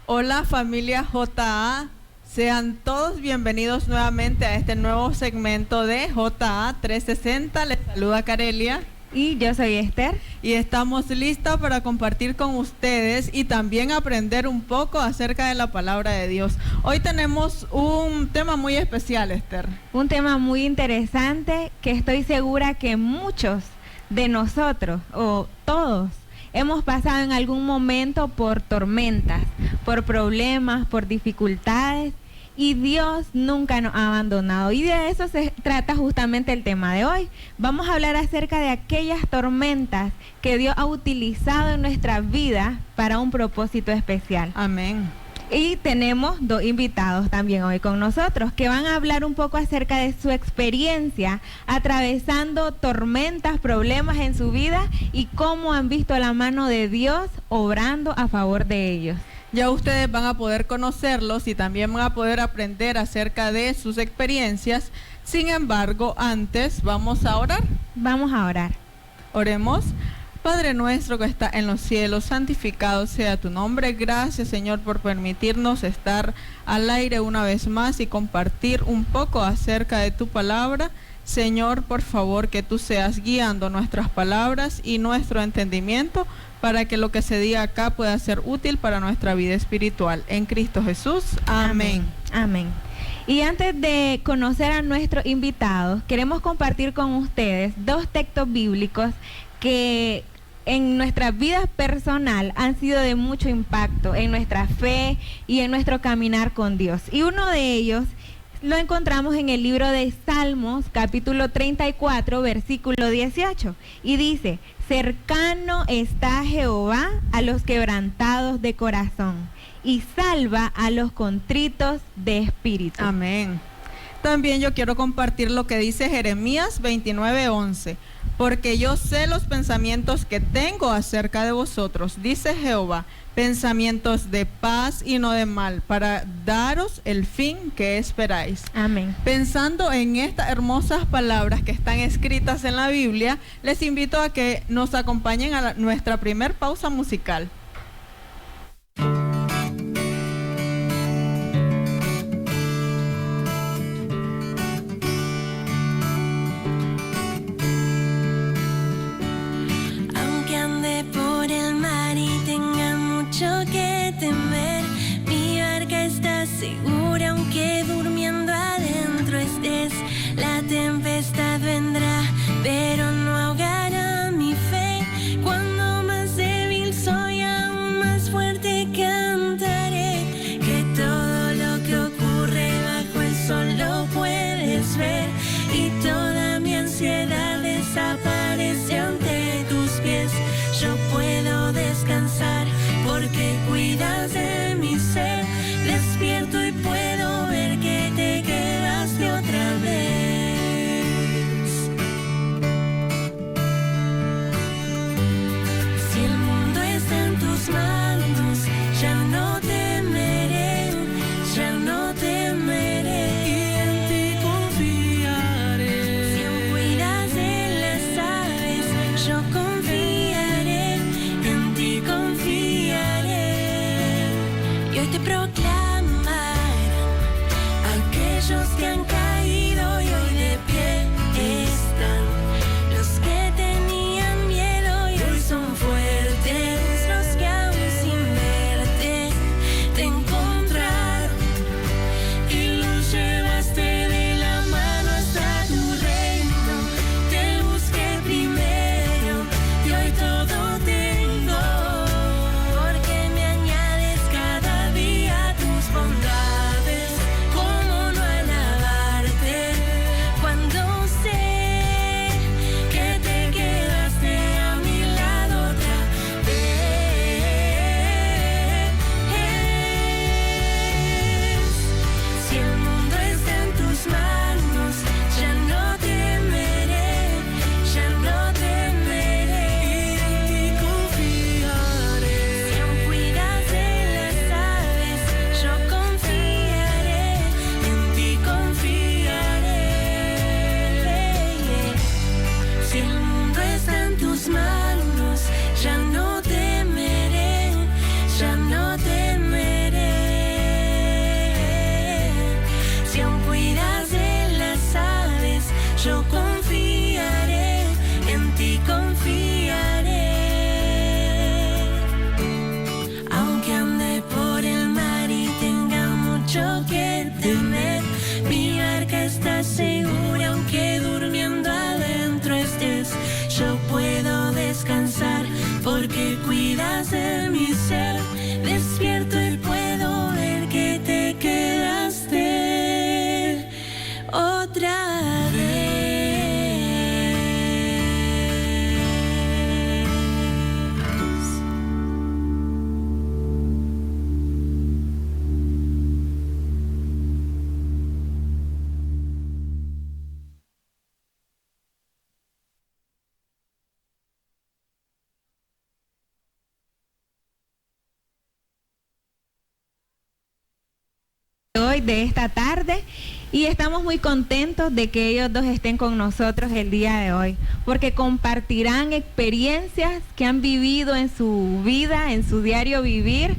Hola familia JA, sean todos bienvenidos nuevamente a este nuevo segmento de JA 360. Les saluda Carelia. Y yo soy Esther. Y estamos listos para compartir con ustedes y también aprender un poco acerca de la palabra de Dios. Hoy tenemos un tema muy especial, Esther. Un tema muy interesante que estoy segura que muchos de nosotros, o todos, hemos pasado en algún momento por tormentas, por problemas, por dificultades, y Dios nunca nos ha abandonado. Y de eso se trata justamente el tema de hoy. Vamos a hablar acerca de aquellas tormentas que Dios ha utilizado en nuestra vida para un propósito especial. Amén. Y tenemos dos invitados también hoy con nosotros que van a hablar un poco acerca de su experiencia atravesando tormentas, problemas en su vida y cómo han visto la mano de Dios obrando a favor de ellos. Ya ustedes van a poder conocerlos y también van a poder aprender acerca de sus experiencias. Sin embargo, antes vamos a orar. Vamos a orar. Oremos. Padre nuestro que está en los cielos, santificado sea tu nombre. Gracias, Señor, por permitirnos estar al aire una vez más y compartir un poco acerca de tu palabra. Señor, por favor, que tú seas guiando nuestras palabras y nuestro entendimiento para que lo que se diga acá pueda ser útil para nuestra vida espiritual. En Cristo Jesús. Amén. Amén. Y antes de conocer a nuestros invitados, queremos compartir con ustedes dos textos bíblicos que en nuestra vida personal han sido de mucho impacto en nuestra fe y en nuestro caminar con Dios. Y uno de ellos lo encontramos en el libro de Salmos, capítulo 34, versículo 18. Y dice: cercano está Jehová a los quebrantados de corazón y salva a los contritos de espíritu. Amén. También yo quiero compartir lo que dice Jeremías 29:11. Porque yo sé los pensamientos que tengo acerca de vosotros, dice Jehová, pensamientos de paz y no de mal, para daros el fin que esperáis. Amén. Pensando en estas hermosas palabras que están escritas en la Biblia, les invito a que nos acompañen a nuestra primer pausa musical. Que temer, mi barca está segura, aunque durmiendo adentro estés. La tempestad vendrá, pero no ahogará mi fe. Cuando más débil soy, aún más fuerte cantaré. Que todo lo que ocurre bajo el sol lo puedes ver, y toda mi ansiedad desaparece ante tus pies. Yo puedo descansar porque cuidas de mi ser. Despierto y puedo ver que te quedaste otra vez. Si el mundo está en tus manos, ya no temeré, ya no temeré. Y en ti confiaré. Si aún cuidas de las aves, yo confiaré, en ti confiaré. Y hoy te proclamarán aquellos que han caído y hoy de pie están. Los que tenían miedo y hoy son fuertes. Los que aún sin verte te encontraron y los llevaste de la mano hasta tu reino. Te busqué primero y hoy todo tengo, porque me añades cada día tus que cuidas de mi ser. Despierto y puedo ver que te quedaste otra vez. Hoy de esta tarde, y estamos muy contentos de que ellos dos estén con nosotros el día de hoy, porque compartirán experiencias que han vivido en su vida, en su diario vivir,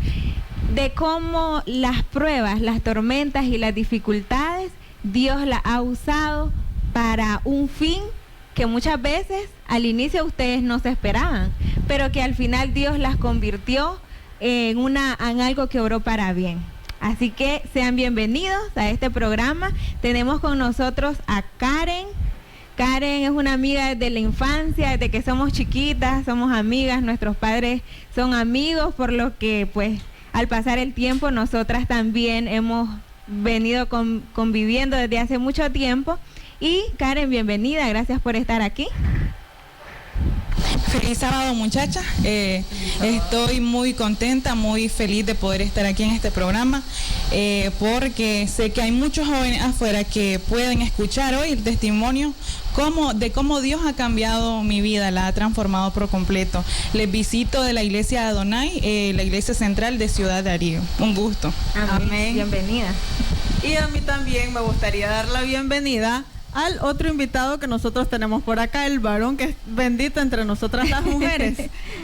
de cómo las pruebas, las tormentas y las dificultades, Dios las ha usado para un fin que muchas veces al inicio ustedes no se esperaban, pero que al final Dios las convirtió en algo que obró para bien. Así que sean bienvenidos a este programa. Tenemos con nosotros a Karen. Karen es una amiga desde la infancia, desde que somos chiquitas, somos amigas, nuestros padres son amigos, por lo que pues al pasar el tiempo nosotras también hemos venido conviviendo desde hace mucho tiempo. Y Karen, bienvenida, gracias por estar aquí. Feliz sábado, muchachas. Estoy muy contenta, muy feliz de poder estar aquí en este programa, porque sé que hay muchos jóvenes afuera que pueden escuchar hoy el testimonio de cómo Dios ha cambiado mi vida, la ha transformado por completo. Les visito de la iglesia de Adonai, la iglesia central de Ciudad de Darío. Un gusto. Amén. Bienvenida. Y a mí también me gustaría dar la bienvenida al otro invitado que nosotros tenemos por acá, el varón que es bendito entre nosotras las mujeres.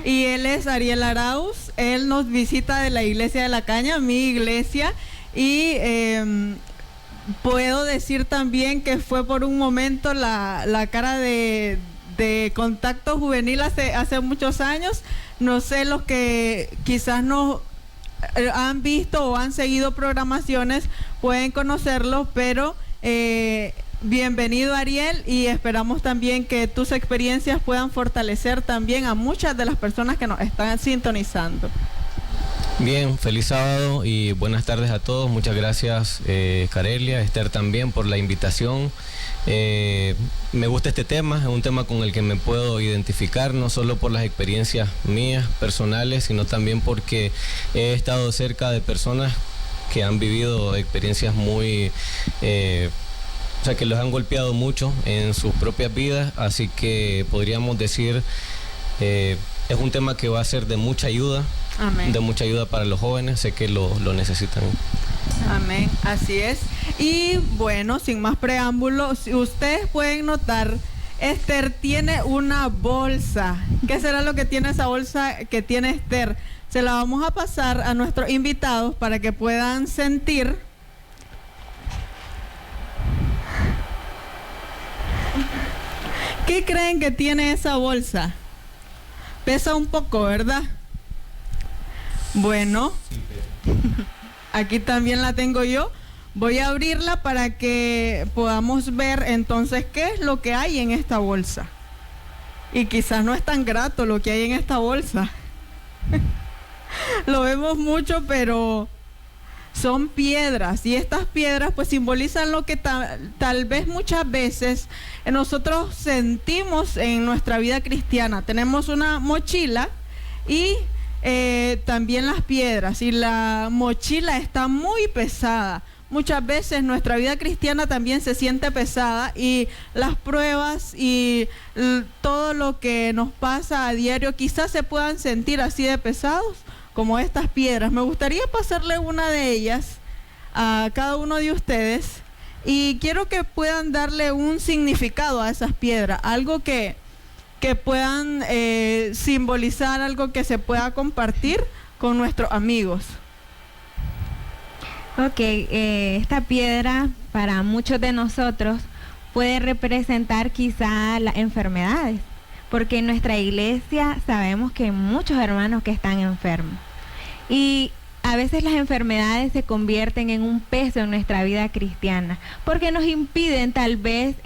Y él es Ariel Arauz. Él nos visita de la iglesia de La Caña, mi iglesia. Y puedo decir también que fue por un momento la cara de Contacto Juvenil hace muchos años. No sé, los que quizás no han visto o han seguido programaciones pueden conocerlo, pero bienvenido, Ariel, y esperamos también que tus experiencias puedan fortalecer también a muchas de las personas que nos están sintonizando. Bien, feliz sábado y buenas tardes a todos. Muchas gracias, Carelia, Esther también por la invitación. Me gusta este tema, es un tema con el que me puedo identificar, no solo por las experiencias mías, personales, sino también porque he estado cerca de personas que han vivido experiencias muy... o sea, que los han golpeado mucho en sus propias vidas, así que podríamos decir, es un tema que va a ser de mucha ayuda. Amén. De mucha ayuda para los jóvenes, sé que lo necesitan. Amén, así es. Y bueno, sin más preámbulos, si ustedes pueden notar, Esther tiene una bolsa. ¿Qué será lo que tiene esa bolsa que tiene Esther? Se la vamos a pasar a nuestros invitados para que puedan sentir. ¿Qué creen que tiene esa bolsa? Pesa un poco, ¿verdad? Bueno, aquí también la tengo yo. Voy a abrirla para que podamos ver entonces qué es lo que hay en esta bolsa. Y quizás no es tan grato lo que hay en esta bolsa. Lo vemos mucho, pero son piedras, y estas piedras pues simbolizan lo que tal vez muchas veces nosotros sentimos en nuestra vida cristiana. Tenemos una mochila y también las piedras, y la mochila está muy pesada. Muchas veces nuestra vida cristiana también se siente pesada, y las pruebas y todo lo que nos pasa a diario quizás se puedan sentir así de pesados como estas piedras. Me gustaría pasarle una de ellas a cada uno de ustedes, y quiero que puedan darle un significado a esas piedras, algo que puedan simbolizar, algo que se pueda compartir con nuestros amigos. Ok, esta piedra para muchos de nosotros puede representar quizá las enfermedades, porque en nuestra iglesia sabemos que hay muchos hermanos que están enfermos, y a veces las enfermedades se convierten en un peso en nuestra vida cristiana, porque nos impiden tal vez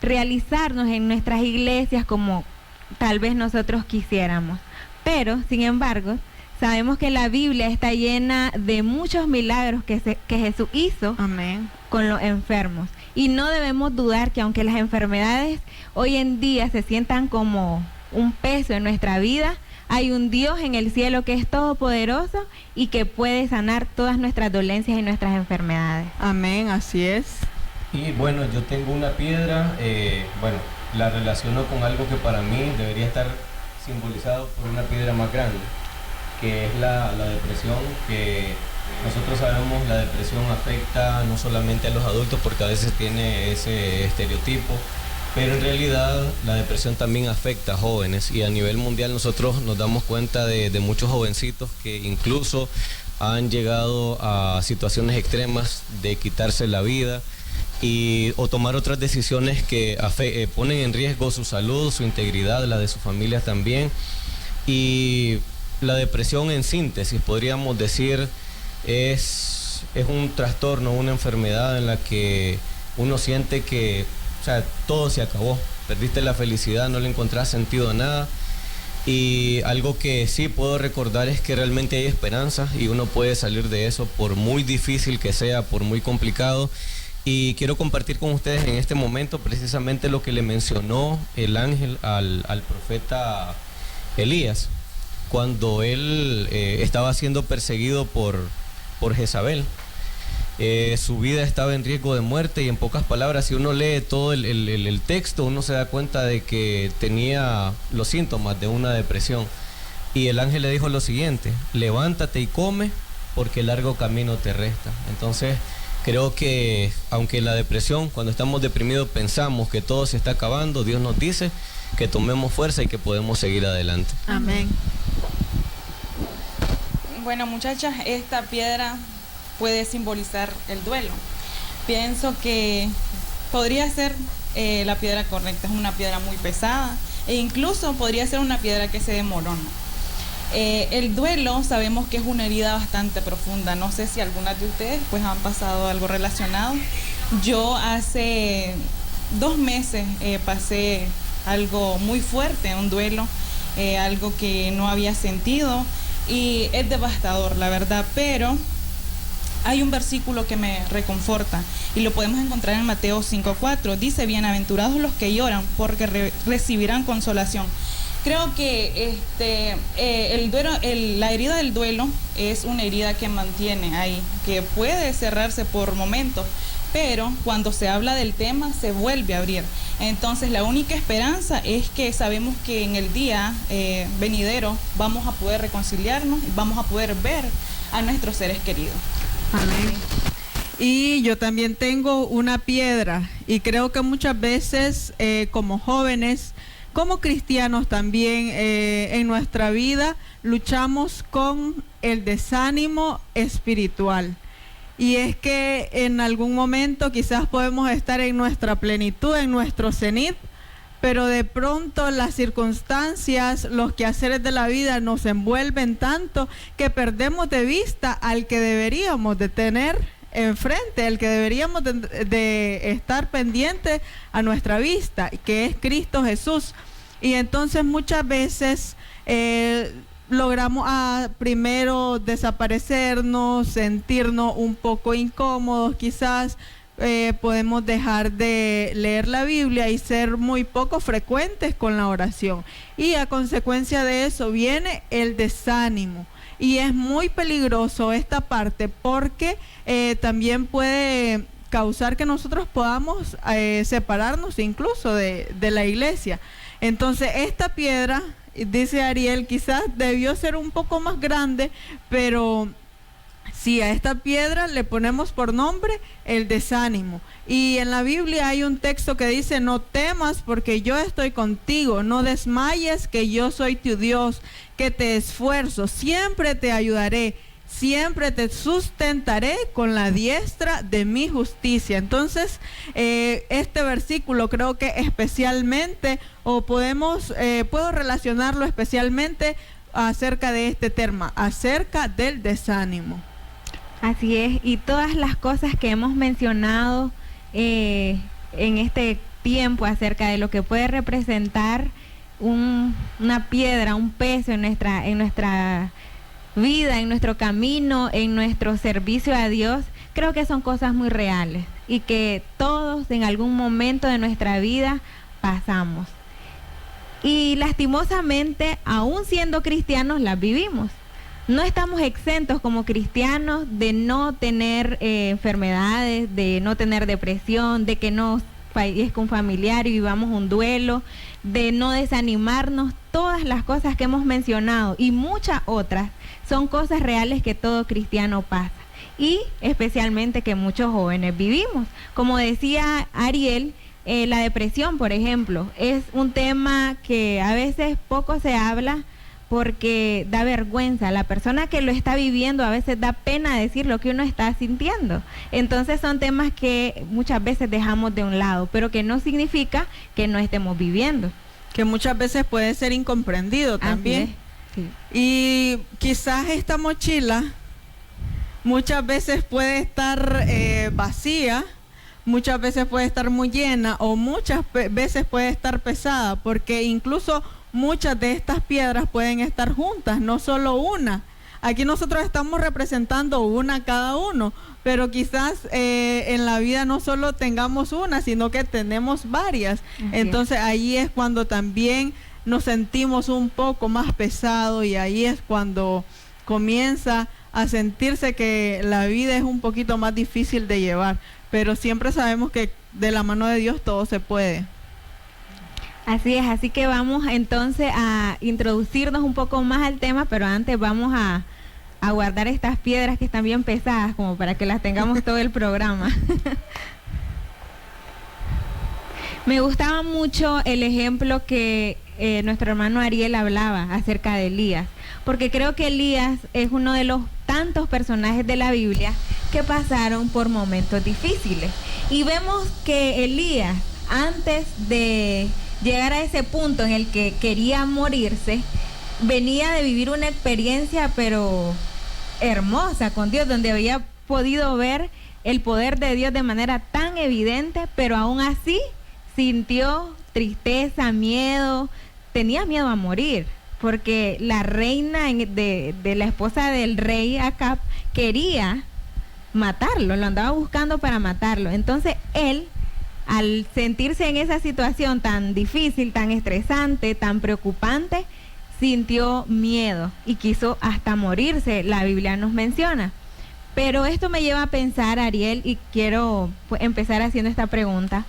realizarnos en nuestras iglesias como tal vez nosotros quisiéramos. Pero, sin embargo, sabemos que la Biblia está llena de muchos milagros que Jesús hizo Amén. con los enfermos. Y no debemos dudar que aunque las enfermedades hoy en día se sientan como un peso en nuestra vida, hay un Dios en el cielo que es todopoderoso y que puede sanar todas nuestras dolencias y nuestras enfermedades. Amén, así es. Y bueno, yo tengo una piedra, la relaciono con algo que para mí debería estar simbolizado por una piedra más grande, que es la depresión, que nosotros sabemos la depresión afecta no solamente a los adultos porque a veces tiene ese estereotipo, pero en realidad la depresión también afecta a jóvenes, y a nivel mundial nosotros nos damos cuenta de muchos jovencitos que incluso han llegado a situaciones extremas de quitarse la vida o tomar otras decisiones que ponen en riesgo su salud, su integridad, la de sus familias también. Y la depresión, en síntesis, podríamos decir, es un trastorno, una enfermedad en la que uno siente que, o sea, todo se acabó, perdiste la felicidad, no le encontrás sentido a nada. Y algo que sí puedo recordar es que realmente hay esperanza y uno puede salir de eso, por muy difícil que sea, por muy complicado. Y quiero compartir con ustedes en este momento precisamente lo que le mencionó el ángel al profeta Elías, cuando él estaba siendo perseguido por Jezabel. Su vida estaba en riesgo de muerte, y en pocas palabras, si uno lee todo el texto, uno se da cuenta de que tenía los síntomas de una depresión. Y el ángel le dijo lo siguiente: levántate y come, porque largo camino te resta. Entonces, creo que aunque la depresión, cuando estamos deprimidos, pensamos que todo se está acabando, Dios nos dice que tomemos fuerza y que podemos seguir adelante. Amén. Bueno, muchachas, esta piedra puede simbolizar el duelo. Pienso que podría ser la piedra correcta. Es una piedra muy pesada e incluso podría ser una piedra que se demorona. El duelo sabemos que es una herida bastante profunda. No sé si algunas de ustedes pues han pasado algo relacionado. Yo hace 2 meses pasé algo muy fuerte, un duelo, algo que no había sentido, y es devastador, la verdad, pero hay un versículo que me reconforta y lo podemos encontrar en Mateo 5:4. Dice: bienaventurados los que lloran, porque recibirán consolación. Creo que la herida del duelo es una herida que mantiene ahí, que puede cerrarse por momentos, pero cuando se habla del tema se vuelve a abrir. Entonces la única esperanza es que sabemos que en el día venidero vamos a poder reconciliarnos, vamos a poder ver a nuestros seres queridos. Amén. Y yo también tengo una piedra, y creo que muchas veces como jóvenes, como cristianos también, en nuestra vida luchamos con el desánimo espiritual. Y es que en algún momento quizás podemos estar en nuestra plenitud, en nuestro cenit, pero de pronto las circunstancias, los quehaceres de la vida nos envuelven tanto que perdemos de vista al que deberíamos de tener enfrente, el que deberíamos de estar pendiente a nuestra vista, que es Cristo Jesús. Y entonces muchas veces logramos primero desaparecernos, sentirnos un poco incómodos, quizás podemos dejar de leer la Biblia y ser muy poco frecuentes con la oración, y a consecuencia de eso viene el desánimo. Y es muy peligroso esta parte, porque también puede causar que nosotros podamos separarnos incluso de la iglesia. Entonces esta piedra, dice Ariel, quizás debió ser un poco más grande, pero sí, a esta piedra le ponemos por nombre el desánimo. Y en la Biblia hay un texto que dice: no temas, porque yo estoy contigo, no desmayes, que yo soy tu Dios, que te esfuerzo, siempre te ayudaré, siempre te sustentaré con la diestra de mi justicia. Entonces, este versículo creo que especialmente, puedo relacionarlo especialmente acerca de este tema, acerca del desánimo. Así es, y todas las cosas que hemos mencionado en este tiempo acerca de lo que puede representar una piedra, un peso en nuestra vida, en nuestro camino, en nuestro servicio a Dios, creo que son cosas muy reales y que todos en algún momento de nuestra vida pasamos. Y lastimosamente, aún siendo cristianos, las vivimos. No estamos exentos como cristianos de no tener enfermedades, de no tener depresión, de que nos fallezca un familiar y vivamos un duelo, de no desanimarnos. Todas las cosas que hemos mencionado y muchas otras son cosas reales que todo cristiano pasa y especialmente que muchos jóvenes vivimos. Como decía Ariel, la depresión, por ejemplo, es un tema que a veces poco se habla porque da vergüenza. La persona que lo está viviendo a veces da pena decir lo que uno está sintiendo. Entonces son temas que muchas veces dejamos de un lado, pero que no significa que no estemos viviendo. Que muchas veces puede ser incomprendido también. Sí. Y quizás esta mochila muchas veces puede estar vacía, muchas veces puede estar muy llena o muchas veces puede estar pesada, porque incluso muchas de estas piedras pueden estar juntas, no solo una. Aquí nosotros estamos representando una cada uno, pero quizás en la vida no solo tengamos una, sino que tenemos varias. Entonces ahí es cuando también nos sentimos un poco más pesados y ahí es cuando comienza a sentirse que la vida es un poquito más difícil de llevar. Pero siempre sabemos que de la mano de Dios todo se puede. Así es, así que vamos entonces a introducirnos un poco más al tema, pero antes vamos a guardar estas piedras que están bien pesadas, como para que las tengamos todo el programa. Me gustaba mucho el ejemplo que nuestro hermano Ariel hablaba acerca de Elías, porque creo que Elías es uno de los tantos personajes de la Biblia que pasaron por momentos difíciles. Y vemos que Elías, antes de llegar a ese punto en el que quería morirse, venía de vivir una experiencia pero hermosa con Dios, donde había podido ver el poder de Dios de manera tan evidente, pero aún así sintió tristeza, miedo, tenía miedo a morir, porque la reina de la esposa del rey Acab quería matarlo, lo andaba buscando para matarlo. Entonces él, al sentirse en esa situación tan difícil, tan estresante, tan preocupante, sintió miedo y quiso hasta morirse, la Biblia nos menciona. Pero esto me lleva a pensar, Ariel, y quiero empezar haciendo esta pregunta: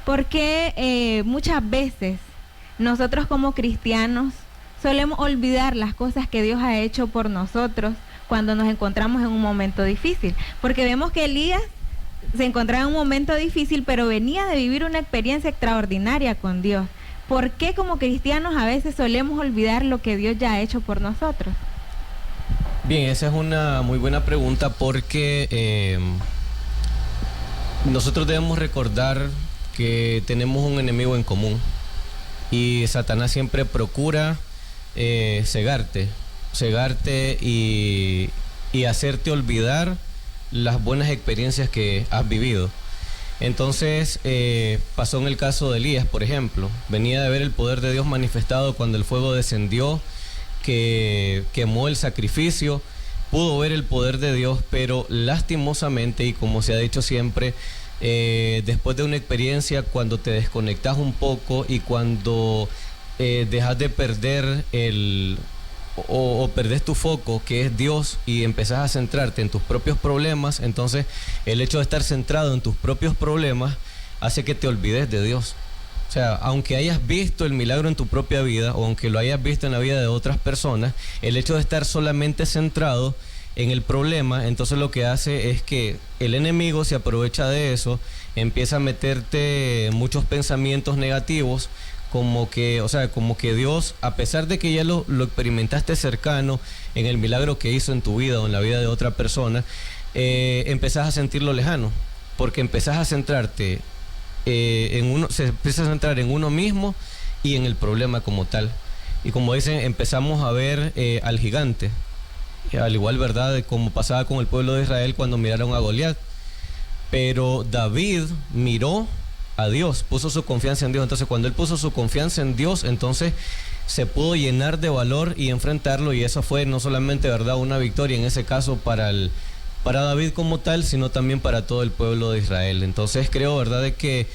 ¿por qué muchas veces nosotros como cristianos solemos olvidar las cosas que Dios ha hecho por nosotros cuando nos encontramos en un momento difícil? Porque vemos que Elías se encontraba en un momento difícil, pero venía de vivir una experiencia extraordinaria con Dios. ¿Por qué como cristianos a veces solemos olvidar lo que Dios ya ha hecho por nosotros? Bien, esa es una muy buena pregunta, porque nosotros debemos recordar que tenemos un enemigo en común y Satanás siempre procura cegarte y hacerte olvidar las buenas experiencias que has vivido. Entonces pasó en el caso de Elías, por ejemplo. Venía de ver el poder de Dios manifestado cuando el fuego descendió, que quemó el sacrificio, pudo ver el poder de Dios, pero lastimosamente, y como se ha dicho siempre, después de una experiencia, cuando te desconectas un poco y cuando dejas de perder o perdés tu foco, que es Dios, y empezás a centrarte en tus propios problemas, entonces el hecho de estar centrado en tus propios problemas hace que te olvides de Dios. O sea, aunque hayas visto el milagro en tu propia vida o aunque lo hayas visto en la vida de otras personas, el hecho de estar solamente centrado en el problema, entonces lo que hace es que el enemigo se aprovecha de eso, empieza a meterte muchos pensamientos negativos, como que Dios, a pesar de que ya lo experimentaste cercano en el milagro que hizo en tu vida o en la vida de otra persona, empezás a sentirlo lejano, porque empezás a centrarte se empieza a centrar en uno mismo y en el problema como tal. Y como dicen, empezamos a ver al gigante, al igual, ¿verdad?, como pasaba con el pueblo de Israel cuando miraron a Goliat. Pero David miró a Dios, puso su confianza en Dios. Entonces cuando él puso su confianza en Dios, entonces se pudo llenar de valor y enfrentarlo, y eso fue no solamente, ¿verdad?, una victoria en ese caso para David como tal, sino también para todo el pueblo de Israel. Entonces creo, ¿verdad?, de que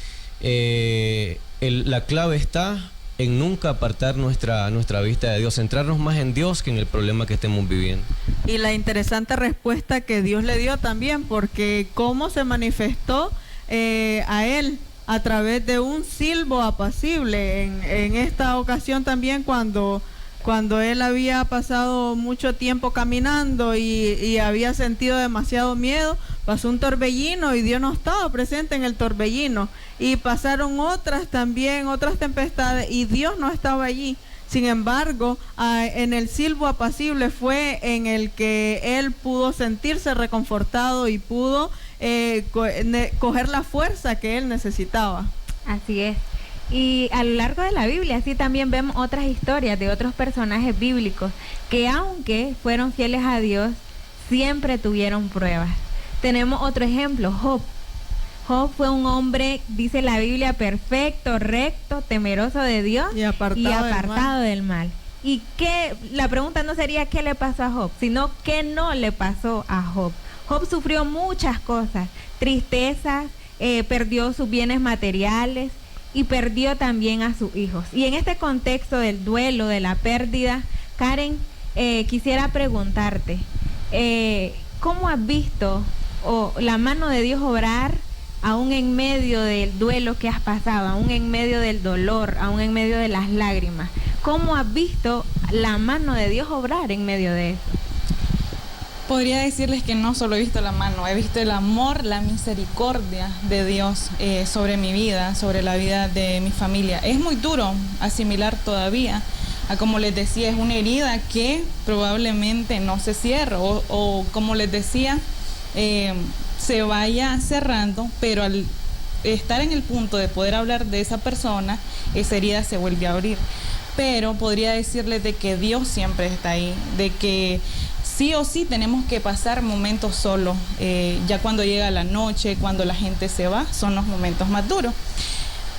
la clave está en nunca apartar nuestra vista de Dios, centrarnos más en Dios que en el problema que estemos viviendo. Y la interesante respuesta que Dios le dio también, porque cómo se manifestó a él a través de un silbo apacible en esta ocasión también, cuando él había pasado mucho tiempo caminando y había sentido demasiado miedo, pasó un torbellino y Dios no estaba presente en el torbellino, y pasaron otras tempestades y Dios no estaba allí. Sin embargo, en el silbo apacible fue en el que él pudo sentirse reconfortado y pudo coger la fuerza que él necesitaba. Así es. Y a lo largo de la Biblia, así también vemos otras historias de otros personajes bíblicos que, aunque fueron fieles a Dios, siempre tuvieron pruebas. Tenemos otro ejemplo, Job. Job fue un hombre, dice la Biblia, perfecto, recto, temeroso de Dios y apartado del mal. Y la pregunta no sería qué le pasó a Job, sino qué no le pasó a Job. Job sufrió muchas cosas, tristezas, perdió sus bienes materiales y perdió también a sus hijos. Y en este contexto del duelo, de la pérdida, Karen, quisiera preguntarte, ¿cómo has visto la mano de Dios obrar aún en medio del duelo que has pasado, aún en medio del dolor, aún en medio de las lágrimas? ¿Cómo has visto la mano de Dios obrar en medio de eso? Podría decirles que no solo he visto la mano, he visto el amor, la misericordia de Dios sobre mi vida, sobre la vida de mi familia. Es muy duro asimilar todavía, como les decía, es una herida que probablemente no se cierra o como les decía, se vaya cerrando, pero al estar en el punto de poder hablar de esa persona, esa herida se vuelve a abrir. Pero podría decirles de que Dios siempre está ahí, de que sí o sí tenemos que pasar momentos solos, ya cuando llega la noche, cuando la gente se va, son los momentos más duros.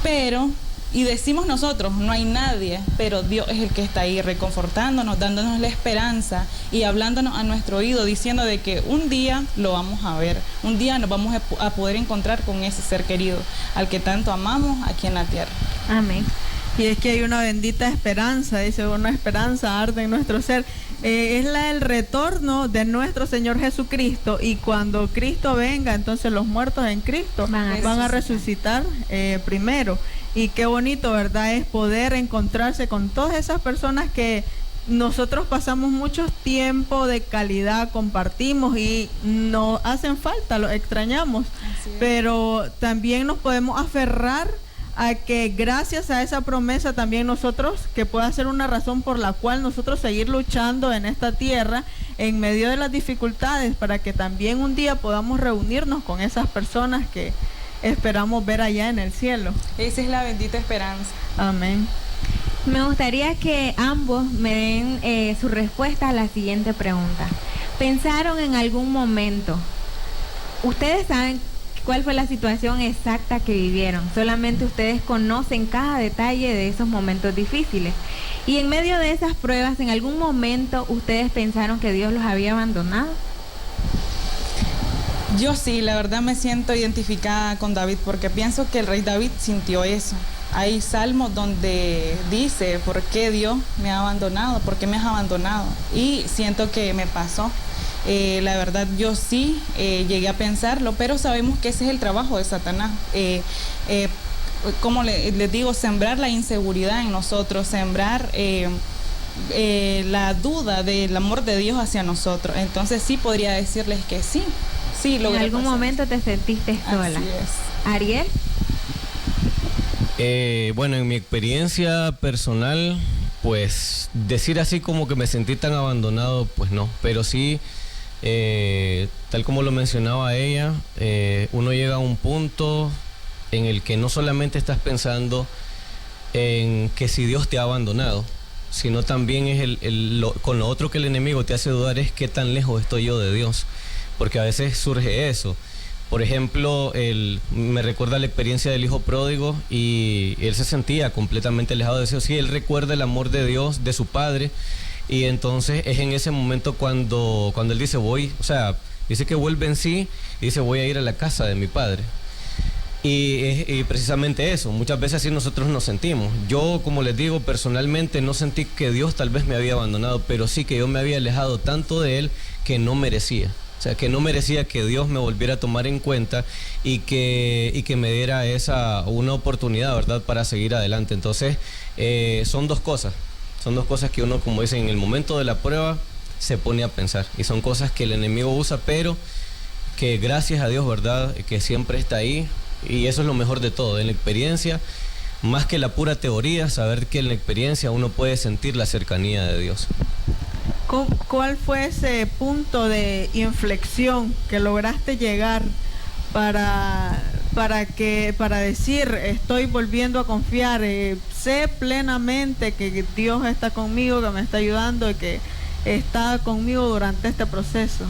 Pero, y decimos nosotros, no hay nadie, pero Dios es el que está ahí reconfortándonos, dándonos la esperanza y hablándonos a nuestro oído, diciendo de que un día lo vamos a ver, un día nos vamos a poder encontrar con ese ser querido, al que tanto amamos aquí en la tierra. Amén. Y es que hay una bendita esperanza, dice, una esperanza arde en nuestro ser. Es la del retorno de nuestro Señor Jesucristo, y cuando Cristo venga, entonces los muertos en Cristo van a resucitar primero. Y qué bonito, ¿verdad?, es poder encontrarse con todas esas personas que nosotros pasamos mucho tiempo de calidad, compartimos y nos hacen falta, los extrañamos. Pero también nos podemos aferrar a que gracias a esa promesa también nosotros, que pueda ser una razón por la cual nosotros seguir luchando en esta tierra en medio de las dificultades, para que también un día podamos reunirnos con esas personas que esperamos ver allá en el cielo. Esa es la bendita esperanza. Amén. Me gustaría que ambos me den su respuesta a la siguiente pregunta. ¿Pensaron en algún momento? Ustedes saben cuál fue la situación exacta que vivieron. Solamente ustedes conocen cada detalle de esos momentos difíciles. Y en medio de esas pruebas, ¿en algún momento ustedes pensaron que Dios los había abandonado? Yo sí, la verdad me siento identificada con David, porque pienso que el rey David sintió eso. Hay salmos donde dice, ¿por qué Dios me ha abandonado? ¿Por qué me has abandonado? Y siento que me pasó. La verdad yo sí llegué a pensarlo, pero sabemos que ese es el trabajo de Satanás. Como les digo, sembrar la inseguridad en nosotros, sembrar la duda del amor de Dios hacia nosotros. Entonces sí podría decirles que sí. Sí, ¿En algún momento te sentiste sola? Así es. ¿Ariel? Bueno, en mi experiencia personal, pues decir así como que me sentí tan abandonado, pues no, pero sí, tal como lo mencionaba ella, uno llega a un punto en el que no solamente estás pensando en que si Dios te ha abandonado, sino también es con lo otro que el enemigo te hace dudar es qué tan lejos estoy yo de Dios, porque a veces surge eso. Por ejemplo, me recuerda la experiencia del hijo pródigo y él se sentía completamente alejado de Dios. Sí, él recuerda el amor de Dios, de su padre, y entonces es en ese momento cuando él dice dice que vuelve en sí y dice voy a ir a la casa de mi padre. Y precisamente eso, muchas veces así nosotros nos sentimos. Yo, como les digo, personalmente no sentí que Dios tal vez me había abandonado, pero sí que yo me había alejado tanto de Él que no merecía. O sea, que no merecía que Dios me volviera a tomar en cuenta y que me diera una oportunidad, ¿verdad?, para seguir adelante. Entonces, son dos cosas que uno, como dicen, en el momento de la prueba se pone a pensar. Y son cosas que el enemigo usa, pero que gracias a Dios, ¿verdad?, que siempre está ahí. Y eso es lo mejor de todo, en la experiencia, más que la pura teoría, saber que en la experiencia uno puede sentir la cercanía de Dios. ¿Cuál fue ese punto de inflexión que lograste llegar para decir, estoy volviendo a confiar, sé plenamente que Dios está conmigo, que me está ayudando y que está conmigo durante este proceso?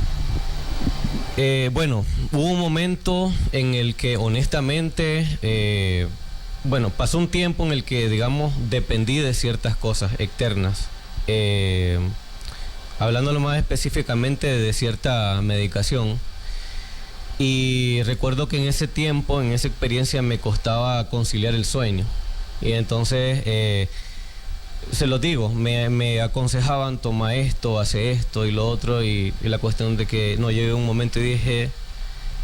Hubo un momento en el que honestamente, pasó un tiempo en el que, digamos, dependí de ciertas cosas externas. Hablándolo más específicamente de cierta medicación. Y recuerdo que en ese tiempo, en esa experiencia, me costaba conciliar el sueño. Y entonces, se los digo, me aconsejaban, toma esto, hace esto y lo otro, y la cuestión de que no, llegué a un momento y dije,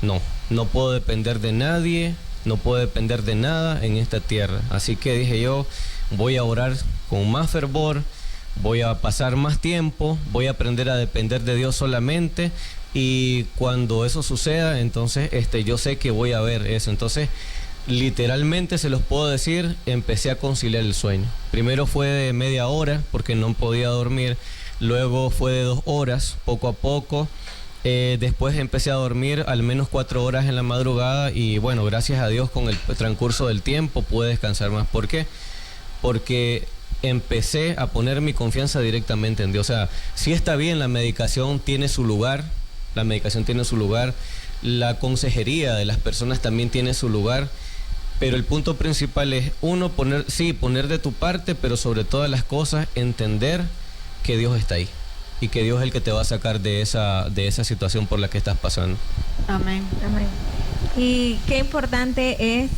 no puedo depender de nadie, no puedo depender de nada en esta tierra. Así que dije yo, voy a orar con más fervor, voy a pasar más tiempo, voy a aprender a depender de Dios solamente, y cuando eso suceda, entonces yo sé que voy a ver eso. Entonces, literalmente se los puedo decir, empecé a conciliar el sueño. Primero fue de media hora porque no podía dormir, luego fue de 2 horas, poco a poco. Después empecé a dormir al menos 4 horas en la madrugada y bueno, gracias a Dios con el transcurso del tiempo pude descansar más. ¿Por qué? Porque empecé a poner mi confianza directamente en Dios. O sea, sí está bien, la medicación tiene su lugar, la consejería de las personas también tiene su lugar, pero el punto principal es poner de tu parte, pero sobre todas las cosas entender que Dios está ahí y que Dios es el que te va a sacar de esa situación por la que estás pasando. Amén. Amén. Y qué importante es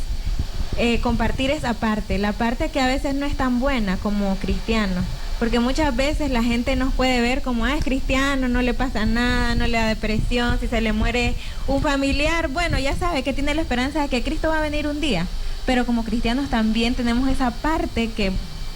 compartir esa parte, la parte que a veces no es tan buena como cristianos, porque muchas veces la gente nos puede ver como, es cristiano, no le pasa nada, no le da depresión, si se le muere un familiar, bueno, ya sabe que tiene la esperanza de que Cristo va a venir un día, pero como cristianos también tenemos esa parte que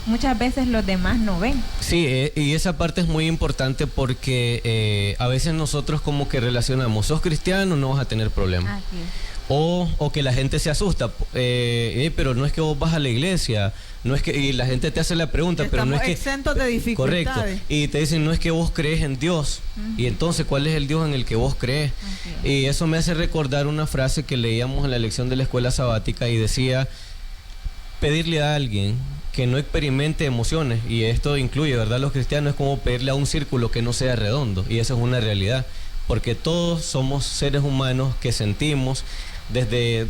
muchas veces los demás no ven. Sí, y esa parte es muy importante porque a veces nosotros como que relacionamos, sos cristiano, no vas a tener problemas. Así es. O que la gente se asusta, pero no es que vos vas a la iglesia, no es que, y la gente te hace la pregunta, Estamos pero no es que exentos de dificultades. Correcto, y te dicen no es que vos crees en Dios, y entonces ¿cuál es el Dios en el que vos crees? Y eso me hace recordar una frase que leíamos en la lección de la escuela sabática y decía, pedirle a alguien que no experimente emociones, y esto incluye, ¿verdad?, los cristianos, es como pedirle a un círculo que no sea redondo, y eso es una realidad, porque todos somos seres humanos que sentimos,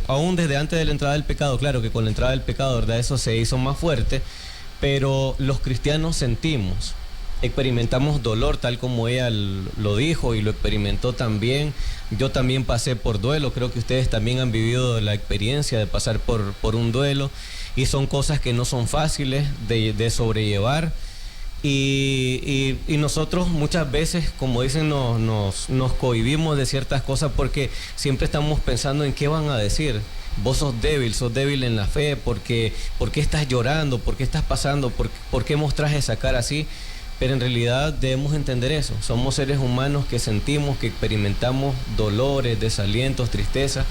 aún desde antes de la entrada del pecado. Claro que con la entrada del pecado, ¿verdad?, eso se hizo más fuerte, pero los cristianos sentimos, experimentamos dolor, tal como ella lo dijo y lo experimentó también. Yo también pasé por duelo, creo que ustedes también han vivido la experiencia de pasar por un duelo, y son cosas que no son fáciles de sobrellevar. Y nosotros muchas veces, como dicen, nos cohibimos de ciertas cosas porque siempre estamos pensando en qué van a decir. Vos sos débil en la fe, ¿por qué estás llorando? ¿Por qué estás pasando? ¿Por qué mostrás esa cara así? Pero en realidad debemos entender eso. Somos seres humanos que sentimos, que experimentamos dolores, desalientos, tristeza,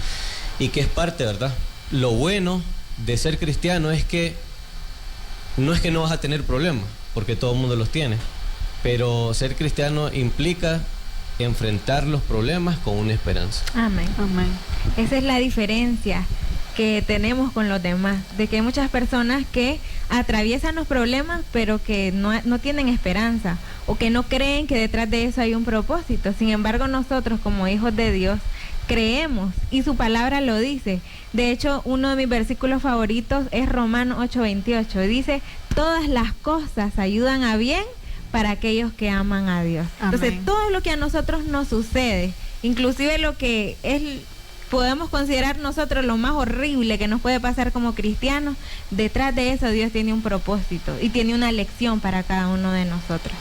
y que es parte, ¿verdad? Lo bueno de ser cristiano es que no vas a tener problemas, porque todo el mundo los tiene, pero ser cristiano implica enfrentar los problemas con una esperanza. Amén. Amén. Esa es la diferencia que tenemos con los demás, de que hay muchas personas que atraviesan los problemas pero que no tienen esperanza o que no creen que detrás de eso hay un propósito. Sin embargo, nosotros como hijos de Dios creemos y su palabra lo dice. De hecho, uno de mis versículos favoritos es Romanos 8:28. Dice, todas las cosas ayudan a bien para aquellos que aman a Dios. Amén. Entonces, todo lo que a nosotros nos sucede, inclusive lo que es, podemos considerar nosotros lo más horrible que nos puede pasar como cristianos, detrás de eso Dios tiene un propósito y tiene una lección para cada uno de nosotros.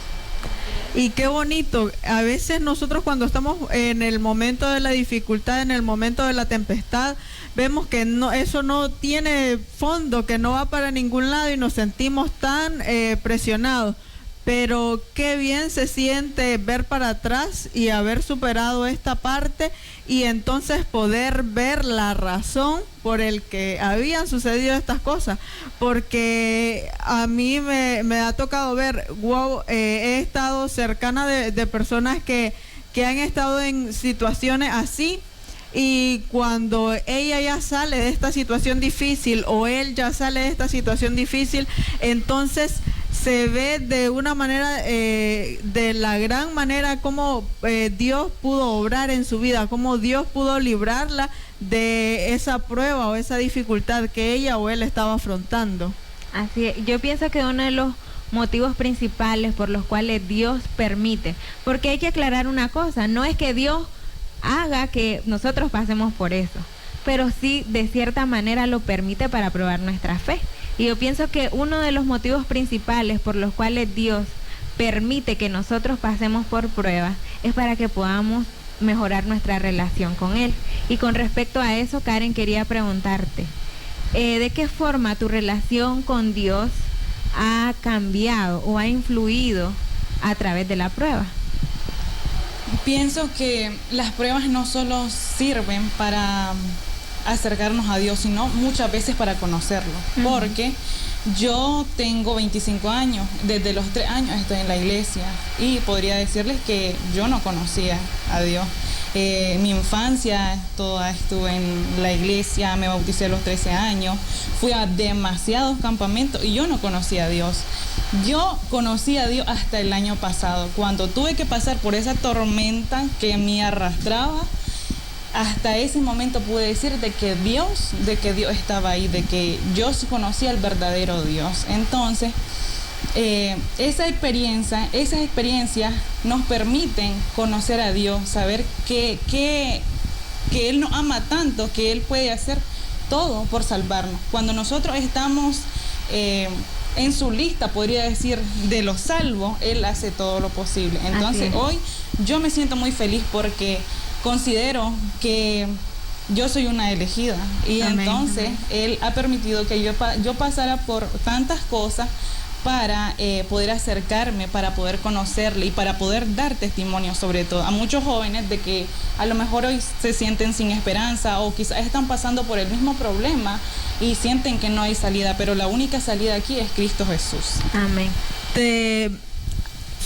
Y qué bonito, a veces nosotros cuando estamos en el momento de la dificultad, en el momento de la tempestad, vemos que no, eso no tiene fondo, que no va para ningún lado y nos sentimos tan presionados. Pero qué bien se siente ver para atrás y haber superado esta parte y entonces poder ver la razón por el que habían sucedido estas cosas. Porque a mí me ha tocado ver, he estado cercana de personas que han estado en situaciones así. Y cuando ella ya sale de esta situación difícil o él ya sale de esta situación difícil, entonces se ve de una manera, de la gran manera como Dios pudo obrar en su vida, como Dios pudo librarla de esa prueba o esa dificultad que ella o él estaba afrontando. Así es. Yo pienso que uno de los motivos principales por los cuales Dios permite, porque hay que aclarar una cosa, no es que Dios haga que nosotros pasemos por eso, pero sí de cierta manera lo permite para probar nuestra fe. Y yo pienso que uno de los motivos principales por los cuales Dios permite que nosotros pasemos por pruebas es para que podamos mejorar nuestra relación con Él. Y con respecto a eso, Karen, quería preguntarte, ¿de qué forma tu relación con Dios ha cambiado o ha influido a través de la prueba? Pienso que las pruebas no solo sirven para acercarnos a Dios, sino muchas veces para conocerlo. Porque yo tengo 25 años, desde los 3 años estoy en la iglesia y podría decirles que yo no conocía a Dios. Mi infancia toda estuve en la iglesia, me bauticé a los 13 años, fui a demasiados campamentos y yo no conocía a Dios. Yo conocí a Dios hasta el año pasado, cuando tuve que pasar por esa tormenta que me arrastraba. Hasta ese momento pude decir de que Dios estaba ahí, de que yo sí conocía al verdadero Dios. Entonces, esas experiencias nos permiten conocer a Dios, saber que Él nos ama tanto, que Él puede hacer todo por salvarnos. Cuando nosotros estamos en su lista, podría decir, de los salvos, Él hace todo lo posible. Entonces, hoy yo me siento muy feliz porque considero que yo soy una elegida y amén, entonces amén. Él ha permitido que yo pasara por tantas cosas para poder acercarme, para poder conocerle y para poder dar testimonio, sobre todo a muchos jóvenes de que a lo mejor hoy se sienten sin esperanza o quizás están pasando por el mismo problema y sienten que no hay salida, pero la única salida aquí es Cristo Jesús. Amén. ¿Te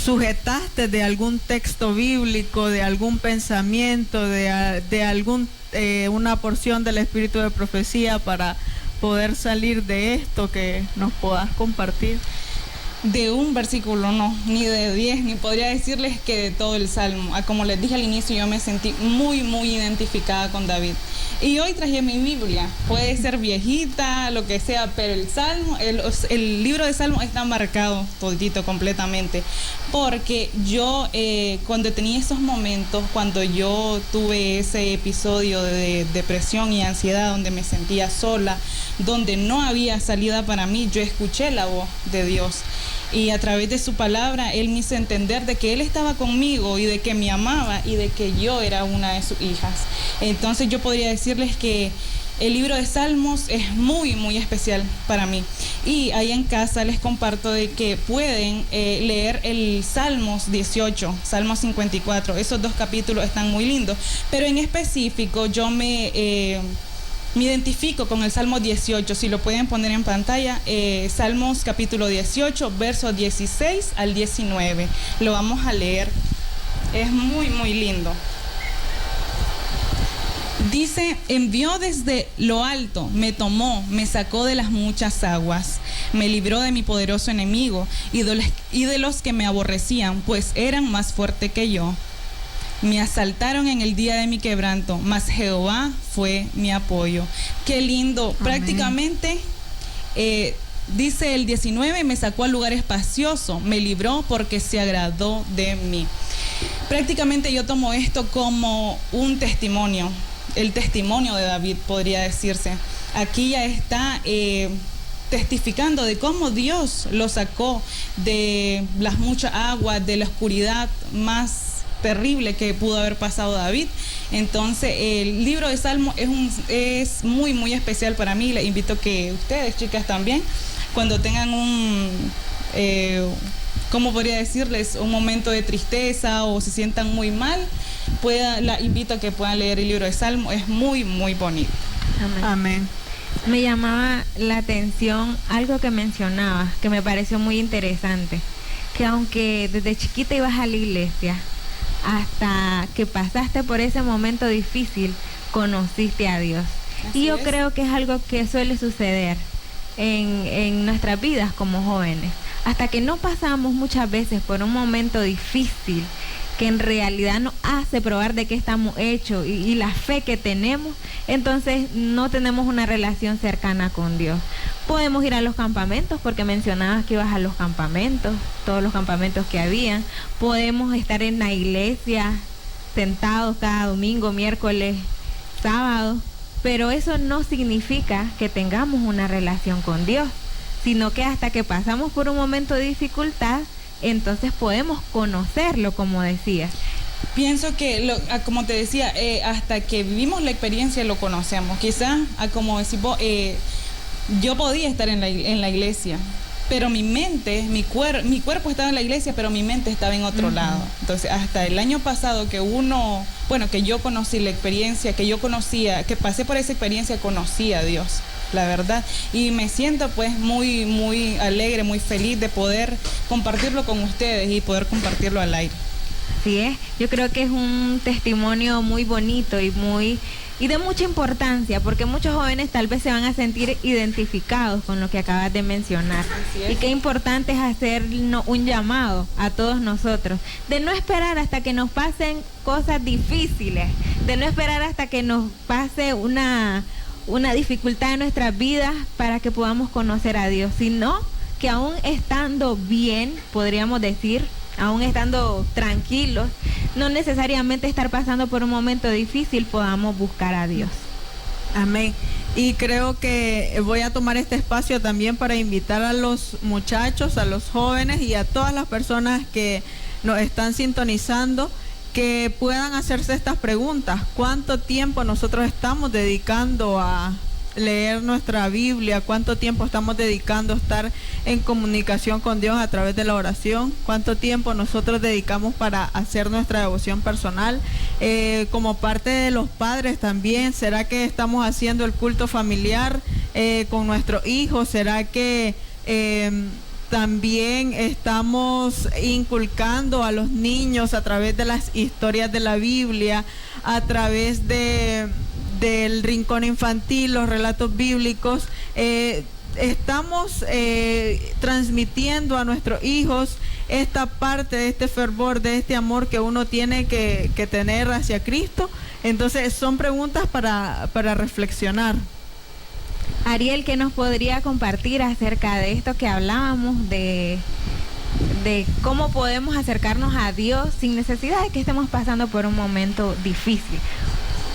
sujetaste de algún texto bíblico, de algún pensamiento, de algún una porción del espíritu de profecía para poder salir de esto que nos puedas compartir? De un versículo no, ni de 10, ni podría decirles que de todo el Salmo. Como les dije al inicio, yo me sentí muy identificada con David. Y hoy traje mi Biblia, puede ser viejita, lo que sea, pero el Salmo, el libro de Salmo está marcado todito completamente. Porque yo, cuando tenía esos momentos, cuando yo tuve ese episodio de depresión y ansiedad, donde me sentía sola, donde no había salida para mí, yo escuché la voz de Dios. Y a través de su palabra, Él me hizo entender de que Él estaba conmigo y de que me amaba y de que yo era una de sus hijas. Entonces yo podría decirles que el libro de Salmos es muy especial para mí. Y ahí en casa les comparto de que pueden leer el Salmos 18, Salmos 54. Esos 2 capítulos están muy lindos. Pero en específico yo me identifico con el Salmo 18, si lo pueden poner en pantalla, Salmos capítulo 18, versos 16 al 19. Lo vamos a leer, es muy lindo. Dice, envió desde lo alto, me tomó, me sacó de las muchas aguas, me libró de mi poderoso enemigo y de los que me aborrecían, pues eran más fuertes que yo. Me asaltaron en el día de mi quebranto, mas Jehová fue mi apoyo. Qué lindo. Amén. Prácticamente, dice el 19, me sacó al lugar espacioso, me libró porque se agradó de mí. Prácticamente yo tomo esto como un testimonio, el testimonio de David, podría decirse. Aquí ya está testificando de cómo Dios lo sacó de las muchas aguas, de la oscuridad más terrible que pudo haber pasado David. Entonces el libro de Salmos es muy muy especial para mí. Les invito a que ustedes, chicas, también, cuando tengan ¿cómo podría decirles? Un momento de tristeza o se sientan muy mal, la invito a que puedan leer el libro de Salmos. Es muy muy bonito. Amén. Amén. Me llamaba la atención algo que mencionabas, que me pareció muy interesante, que aunque desde chiquita ibas a la iglesia, hasta que pasaste por ese momento difícil, conociste a Dios. Así y yo es. creo que es algo que suele suceder en nuestras vidas como jóvenes. Hasta que no pasamos muchas veces por un momento difícil, que en realidad nos hace probar de qué estamos hechos y la fe que tenemos, entonces no tenemos una relación cercana con Dios. Podemos ir a los campamentos, porque mencionabas que ibas a los campamentos, todos los campamentos que habían. Podemos estar en la iglesia sentados cada domingo, miércoles, sábado, pero eso no significa que tengamos una relación con Dios, sino que hasta que pasamos por un momento de dificultad, entonces podemos conocerlo, como decías. Pienso que, como te decía, hasta que vivimos la experiencia lo conocemos. Quizás, como decís vos, yo podía estar en la iglesia, pero mi mente, mi cuerpo estaba en la iglesia, pero mi mente estaba en otro lado. Entonces, hasta el año pasado que yo conocí la experiencia, que pasé por esa experiencia, conocí a Dios, la verdad. Y me siento pues muy, muy alegre, muy feliz de poder compartirlo con ustedes y poder compartirlo al aire. Así es, yo creo que es un testimonio muy bonito y de mucha importancia, porque muchos jóvenes tal vez se van a sentir identificados con lo que acabas de mencionar. Y qué importante es hacer un llamado a todos nosotros, de no esperar hasta que nos pasen cosas difíciles, de no esperar hasta que nos pase una dificultad en nuestras vidas para que podamos conocer a Dios, sino que aún estando bien, podríamos decir, aún estando tranquilos, no necesariamente estar pasando por un momento difícil, podamos buscar a Dios. Amén. Y creo que voy a tomar este espacio también para invitar a los muchachos, a los jóvenes y a todas las personas que nos están sintonizando, que puedan hacerse estas preguntas. ¿Cuánto tiempo nosotros estamos dedicando a leer nuestra Biblia? ¿Cuánto tiempo estamos dedicando a estar en comunicación con Dios a través de la oración? ¿Cuánto tiempo nosotros dedicamos para hacer nuestra devoción personal? Como parte de los padres también, ¿será que estamos haciendo el culto familiar con nuestros hijos? ¿Será que también estamos inculcando a los niños a través de las historias de la Biblia, a través del rincón infantil, los relatos bíblicos? Estamos transmitiendo a nuestros hijos esta parte de este fervor, de este amor que uno tiene que tener hacia Cristo. Entonces son preguntas para reflexionar. Ariel, ¿qué nos podría compartir acerca de esto que hablábamos, de cómo podemos acercarnos a Dios sin necesidad de que estemos pasando por un momento difícil?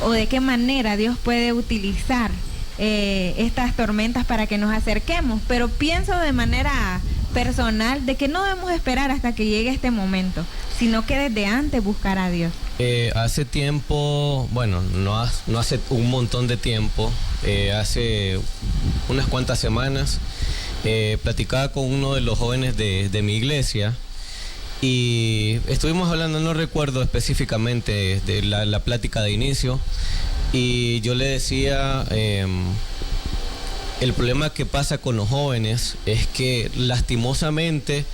¿O de qué manera Dios puede utilizar estas tormentas para que nos acerquemos? Pero pienso de manera personal de que no debemos esperar hasta que llegue este momento, sino que desde antes buscar a Dios. Hace tiempo, bueno, no hace un montón de tiempo, hace unas cuantas semanas, platicaba con uno de los jóvenes de mi iglesia y estuvimos hablando, no recuerdo específicamente de la plática de inicio, y yo le decía, el problema que pasa con los jóvenes es que lastimosamente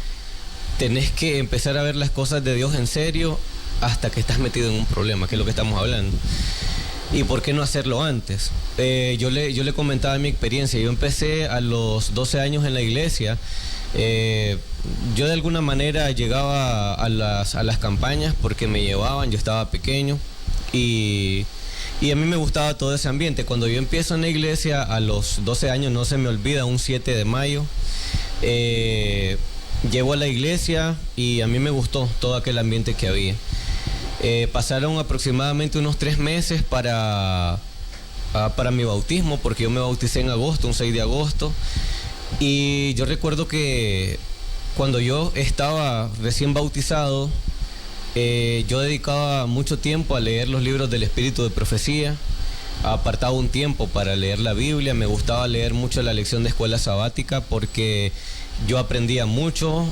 tenés que empezar a ver las cosas de Dios en serio hasta que estás metido en un problema, que es lo que estamos hablando. ¿Y por qué no hacerlo antes? Yo le comentaba mi experiencia. Yo empecé a los 12 años en la iglesia Yo de alguna manera llegaba a las campañas porque me llevaban, yo estaba pequeño y a mí me gustaba todo ese ambiente. Cuando yo empiezo en la iglesia a los 12 años, no se me olvida, un 7 de mayo, llego a la iglesia y a mí me gustó todo aquel ambiente que había. Pasaron aproximadamente unos 3 meses para mi bautismo, porque yo me bauticé en agosto, un 6 de agosto, y yo recuerdo que cuando yo estaba recién bautizado, yo dedicaba mucho tiempo a leer los libros del Espíritu de Profecía, apartaba un tiempo para leer la Biblia, me gustaba leer mucho la lección de escuela sabática porque yo aprendía mucho,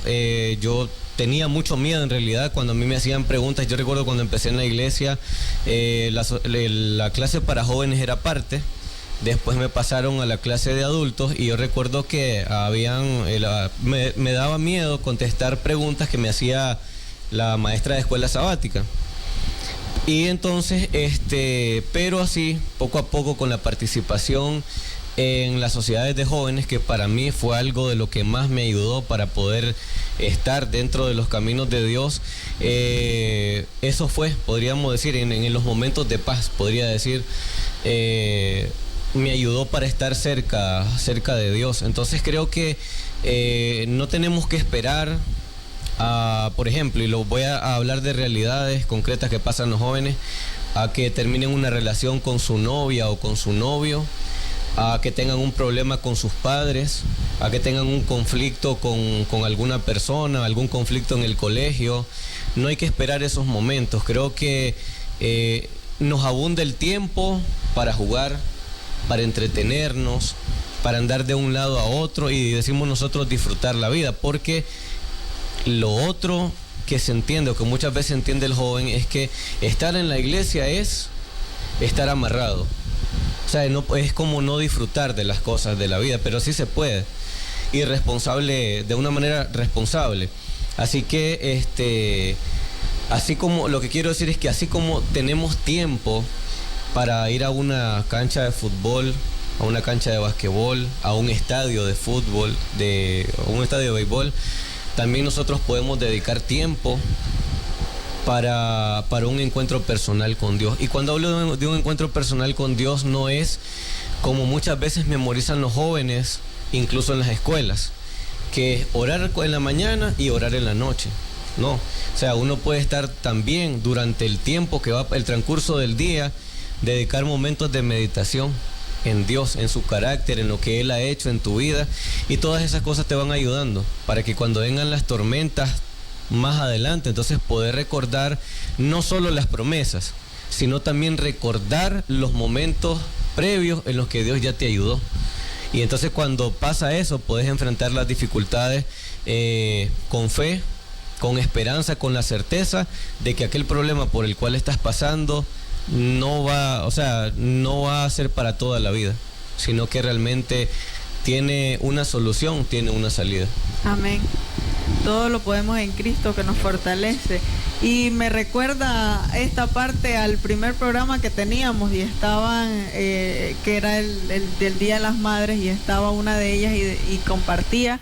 yo tenía mucho miedo en realidad cuando a mí me hacían preguntas. Yo recuerdo cuando empecé en la iglesia, la clase para jóvenes era parte, después me pasaron a la clase de adultos y yo recuerdo que me daba miedo contestar preguntas que me hacía la maestra de escuela sabática. Y entonces, pero así, poco a poco con la participación en las sociedades de jóvenes, que para mí fue algo de lo que más me ayudó para poder estar dentro de los caminos de Dios, eso fue, podríamos decir, en los momentos de paz, podría decir, me ayudó para estar cerca de Dios. Entonces creo que no tenemos que esperar por ejemplo, y lo voy a hablar de realidades concretas que pasan los jóvenes, a que terminen una relación con su novia o con su novio, a que tengan un problema con sus padres, a que tengan un conflicto con alguna persona, algún conflicto en el colegio. No hay que esperar esos momentos. Creo que nos abunda el tiempo para jugar, para entretenernos, para andar de un lado a otro y decimos nosotros disfrutar la vida, porque lo otro que se entiende, o que muchas veces entiende el joven, es que estar en la iglesia es estar amarrado. O sea, no, es como no disfrutar de las cosas de la vida, pero sí se puede. Y responsable, de una manera responsable. Así que, así como, lo que quiero decir es que así como tenemos tiempo para ir a una cancha de fútbol, a una cancha de basquetbol, a un estadio de fútbol, a un estadio de béisbol, también nosotros podemos dedicar tiempo para un encuentro personal con Dios. Y cuando hablo de un encuentro personal con Dios, no es como muchas veces memorizan los jóvenes, incluso en las escuelas, que es orar en la mañana y orar en la noche. No, o sea, uno puede estar también durante el tiempo que va, el transcurso del día, dedicar momentos de meditación en Dios, en su carácter, en lo que Él ha hecho en tu vida, y todas esas cosas te van ayudando para que cuando vengan las tormentas más adelante, entonces poder recordar no solo las promesas, sino también recordar los momentos previos en los que Dios ya te ayudó. Y entonces cuando pasa eso, puedes enfrentar las dificultades con fe, con esperanza, con la certeza de que aquel problema por el cual estás pasando no va a ser para toda la vida, sino que realmente tiene una solución, tiene una salida. Amén. Todo lo podemos en Cristo que nos fortalece. Y me recuerda esta parte al primer programa que teníamos y estaban, que era el del Día de las Madres, y estaba una de ellas y compartía,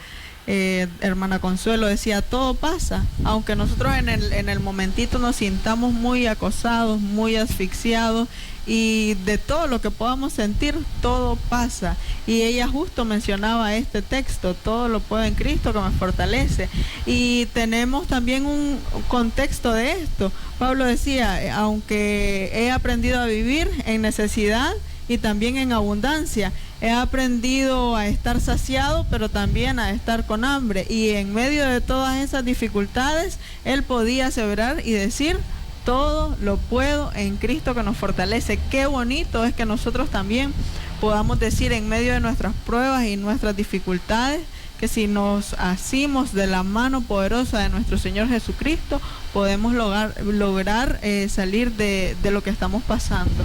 hermana Consuelo decía, todo pasa, aunque nosotros en el momentito nos sintamos muy acosados, muy asfixiados, y de todo lo que podamos sentir, todo pasa. Y ella justo mencionaba este texto, todo lo puedo en Cristo que me fortalece. Y tenemos también un contexto de esto. Pablo decía, aunque he aprendido a vivir en necesidad y también en abundancia, he aprendido a estar saciado, pero también a estar con hambre. Y en medio de todas esas dificultades, él podía aseverar y decir, todo lo puedo en Cristo que nos fortalece. Qué bonito es que nosotros también podamos decir en medio de nuestras pruebas y nuestras dificultades, que si nos asimos de la mano poderosa de nuestro Señor Jesucristo, podemos lograr salir de lo que estamos pasando.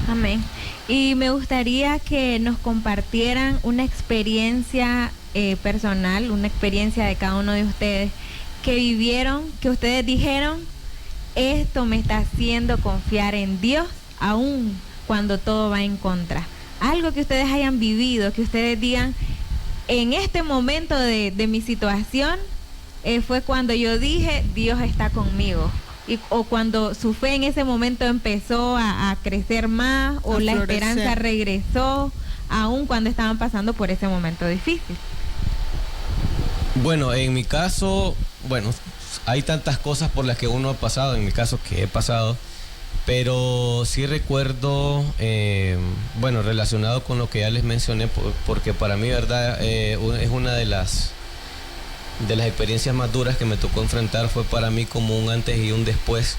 Amén. Y me gustaría que nos compartieran una experiencia personal, una experiencia de cada uno de ustedes que vivieron, que ustedes dijeron, esto me está haciendo confiar en Dios aún cuando todo va en contra. Algo que ustedes hayan vivido, que ustedes digan, en este momento de mi situación fue cuando yo dije, Dios está conmigo. O cuando su fe en ese momento empezó a crecer más, o la esperanza regresó, aún cuando estaban pasando por ese momento difícil. Bueno, en mi caso, hay tantas cosas por las que uno ha pasado, en mi caso que he pasado, pero sí recuerdo, relacionado con lo que ya les mencioné, porque para mí, verdad, es una de las experiencias más duras que me tocó enfrentar. Fue para mí como un antes y un después.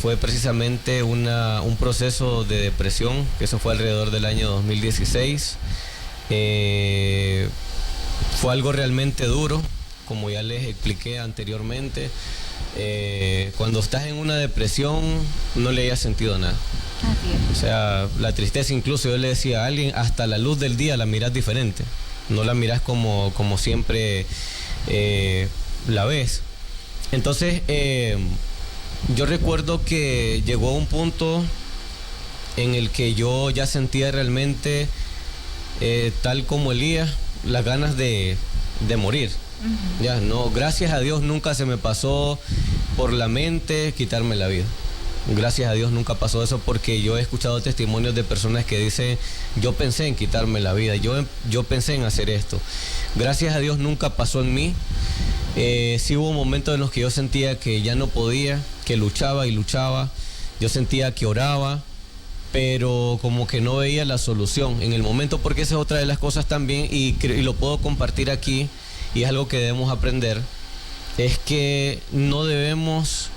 Fue precisamente un proceso de depresión, que eso fue alrededor del año 2016. Fue algo realmente duro, como ya les expliqué anteriormente. Cuando estás en una depresión no le hayas sentido nada. Así es. O sea, la tristeza, incluso yo le decía a alguien, hasta la luz del día la miras diferente. No la miras como siempre la ves. Entonces, yo recuerdo que llegó un punto en el que yo ya sentía realmente, tal como Elías, las ganas de morir. Uh-huh. Ya, no, gracias a Dios nunca se me pasó por la mente quitarme la vida. Gracias a Dios nunca pasó eso, porque yo he escuchado testimonios de personas que dicen, yo pensé en quitarme la vida, yo pensé en hacer esto. Gracias a Dios nunca pasó en mí. Sí hubo momentos en los que yo sentía que ya no podía, que luchaba y luchaba. Yo sentía que oraba, pero como que no veía la solución en el momento, porque esa es otra de las cosas también, y lo puedo compartir aquí, y es algo que debemos aprender, es que no debemos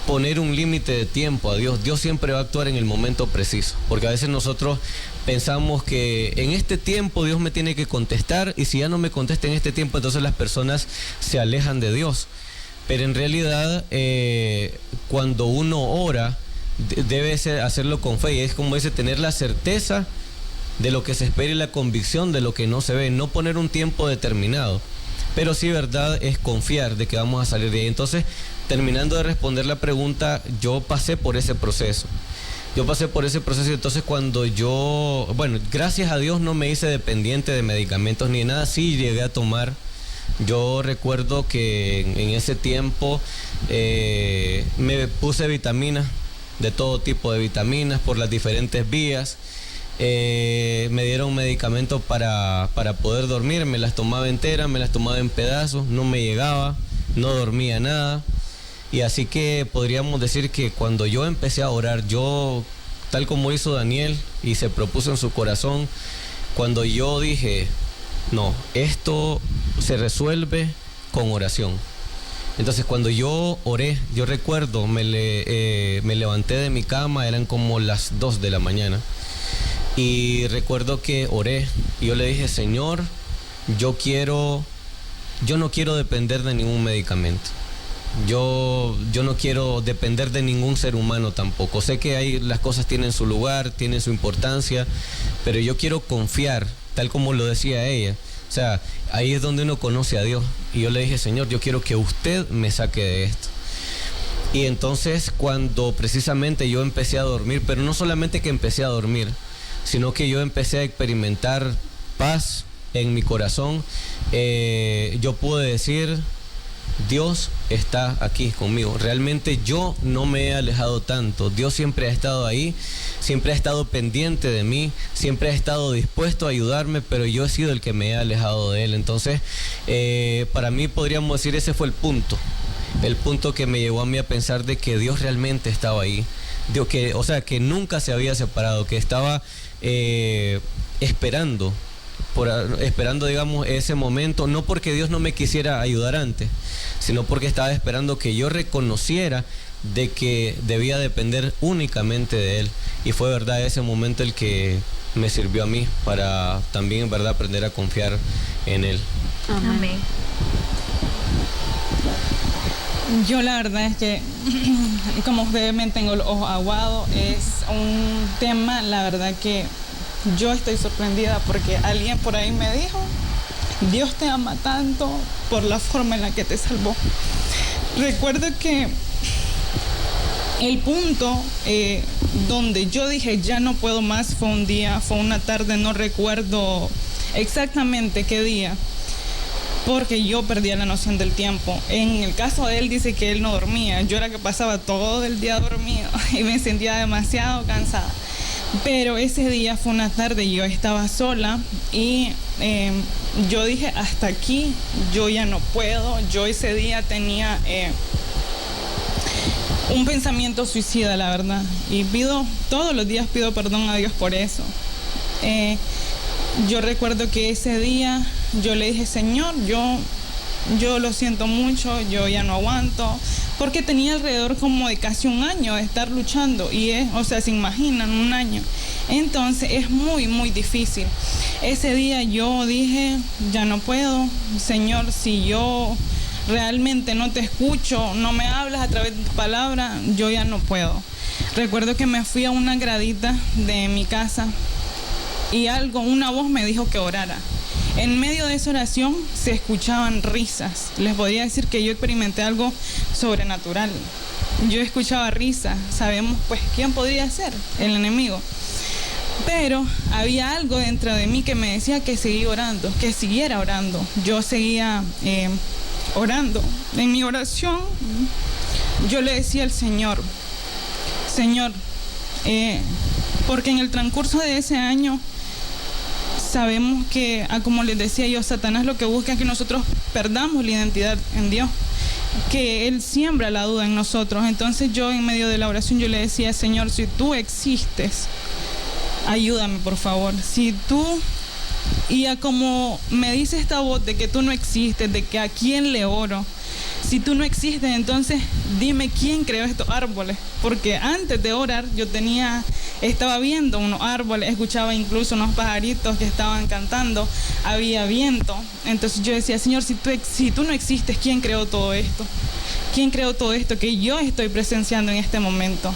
poner un límite de tiempo a Dios. Dios siempre va a actuar en el momento preciso, porque a veces nosotros pensamos que en este tiempo Dios me tiene que contestar, y si ya no me contesta en este tiempo, entonces las personas se alejan de Dios. Pero en realidad, cuando uno ora, debe hacerlo con fe, y es como dice, tener la certeza de lo que se espera y la convicción de lo que no se ve, no poner un tiempo determinado, pero sí, verdad, es confiar de que vamos a salir de ahí. Entonces, terminando de responder la pregunta, yo pasé por ese proceso. Y entonces cuando gracias a Dios no me hice dependiente de medicamentos ni de nada, sí llegué a tomar. Yo recuerdo que en ese tiempo me puse vitaminas, de todo tipo de vitaminas, por las diferentes vías. Me dieron medicamentos para poder dormir, me las tomaba enteras, me las tomaba en pedazos, no me llegaba, no dormía nada. Y así que podríamos decir que cuando yo empecé a orar, yo, tal como hizo Daniel y se propuso en su corazón, cuando yo dije, no, esto se resuelve con oración. Entonces cuando yo oré, yo recuerdo, me levanté de mi cama, eran como las 2 de la mañana. Y recuerdo que oré y yo le dije, Señor, yo no quiero depender de ningún medicamento. Yo no quiero depender de ningún ser humano tampoco. Sé que las cosas tienen su lugar, tienen su importancia, pero yo quiero confiar, tal como lo decía ella. O sea, ahí es donde uno conoce a Dios. Y yo le dije, Señor, yo quiero que usted me saque de esto. Y entonces cuando precisamente yo empecé a dormir, pero no solamente que empecé a dormir, sino que yo empecé a experimentar paz en mi corazón, yo pude decir, Dios está aquí conmigo. Realmente yo no me he alejado tanto. Dios siempre ha estado ahí, siempre ha estado pendiente de mí, siempre ha estado dispuesto a ayudarme, pero yo he sido el que me he alejado de Él. Entonces, para mí podríamos decir, ese fue el punto que me llevó a mí a pensar de que Dios realmente estaba ahí. Dios, que nunca se había separado, que estaba esperando, digamos, ese momento, no porque Dios no me quisiera ayudar antes, sino porque estaba esperando que yo reconociera de que debía depender únicamente de Él. Y fue, verdad, ese momento el que me sirvió a mí para también, en verdad, aprender a confiar en Él. Amén. Yo la verdad es que, como ustedes ven, tengo los ojos aguados. Es un tema, la verdad que yo estoy sorprendida porque alguien por ahí me dijo, Dios te ama tanto por la forma en la que te salvó. Recuerdo que el punto donde yo dije ya no puedo más fue una tarde, no recuerdo exactamente qué día, porque yo perdía la noción del tiempo. En el caso de él dice que él no dormía, yo era que pasaba todo el día dormido y me sentía demasiado cansada. Pero ese día fue una tarde, yo estaba sola y yo dije, hasta aquí, yo ya no puedo. Yo ese día tenía un pensamiento suicida, la verdad, y todos los días pido perdón a Dios por eso. Yo recuerdo que ese día yo le dije, Señor, yo lo siento mucho, yo ya no aguanto, porque tenía alrededor como de casi un año de estar luchando y se imaginan, un año. Entonces es muy, muy difícil. Ese día yo dije, ya no puedo, Señor, si yo realmente no te escucho, no me hablas a través de tu palabra, yo ya no puedo. Recuerdo que me fui a una gradita de mi casa y una voz me dijo que orara. En medio de esa oración se escuchaban risas. Les podría decir que yo experimenté algo sobrenatural. Yo escuchaba risas. Sabemos pues quién podría ser, el enemigo. Pero había algo dentro de mí que me decía que seguía orando, que siguiera orando. Yo seguía orando. En mi oración yo le decía al Señor, porque en el transcurso de ese año sabemos que, como les decía yo, Satanás lo que busca es que nosotros perdamos la identidad en Dios, que Él siembra la duda en nosotros. Entonces yo en medio de la oración yo le decía, Señor, si tú existes, ayúdame por favor. Si tú, como me dice esta voz de que tú no existes, de que a quién le oro, si tú no existes, entonces dime quién creó estos árboles, porque antes de orar yo estaba viendo unos árboles, escuchaba incluso unos pajaritos que estaban cantando, había viento. Entonces yo decía, Señor, si tú no existes, ¿quién creó todo esto? ¿Quién creó todo esto que yo estoy presenciando en este momento?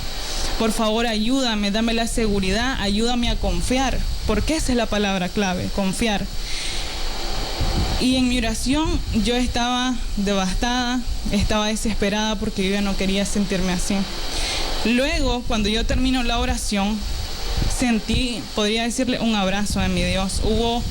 Por favor, ayúdame, dame la seguridad, ayúdame a confiar, porque esa es la palabra clave, confiar. Y en mi oración yo estaba devastada, estaba desesperada porque yo ya no quería sentirme así. Luego, cuando yo termino la oración, sentí, podría decirle, un abrazo de mi Dios. Hubo